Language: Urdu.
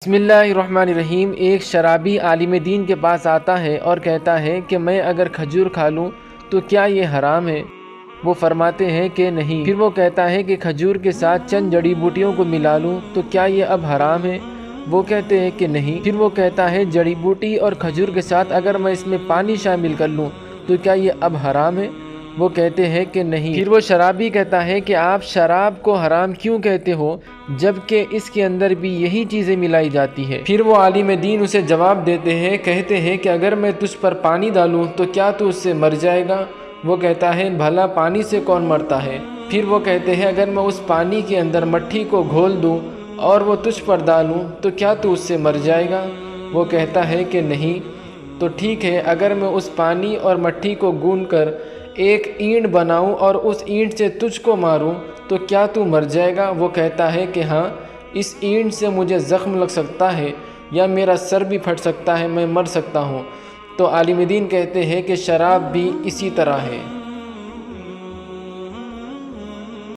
بسم اللہ الرحمن الرحیم۔ ایک شرابی عالم دین کے پاس آتا ہے اور کہتا ہے کہ میں اگر کھجور کھا لوں تو کیا یہ حرام ہے؟ وہ فرماتے ہیں کہ نہیں۔ پھر وہ کہتا ہے کہ کھجور کے ساتھ چند جڑی بوٹیوں کو ملا لوں تو کیا یہ اب حرام ہے؟ وہ کہتے ہیں کہ نہیں۔ پھر وہ کہتا ہے جڑی بوٹی اور کھجور کے ساتھ اگر میں اس میں پانی شامل کر لوں تو کیا یہ اب حرام ہے؟ وہ کہتے ہیں کہ نہیں۔ پھر وہ شرابی کہتا ہے کہ آپ شراب کو حرام کیوں کہتے ہو جبکہ اس کے اندر بھی یہی چیزیں ملائی جاتی ہے؟ پھر وہ عالم دین اسے جواب دیتے ہیں، کہتے ہیں کہ اگر میں تجھ پر پانی ڈالوں تو کیا تو اس سے مر جائے گا؟ وہ کہتا ہے بھلا پانی سے کون مرتا ہے؟ پھر وہ کہتے ہیں اگر میں اس پانی کے اندر مٹھی کو گھول دوں اور وہ تجھ پر ڈالوں تو کیا تو اس سے مر جائے گا؟ وہ کہتا ہے کہ نہیں۔ تو ٹھیک ہے، اگر میں اس پانی اور مٹھی کو گوندھ کر ایک اینٹ بناؤں اور اس اینٹ سے تجھ کو ماروں تو کیا تو مر جائے گا؟ وہ کہتا ہے کہ ہاں، اس اینٹ سے مجھے زخم لگ سکتا ہے یا میرا سر بھی پھٹ سکتا ہے، میں مر سکتا ہوں۔ تو عالم دین کہتے ہیں کہ شراب بھی اسی طرح ہے۔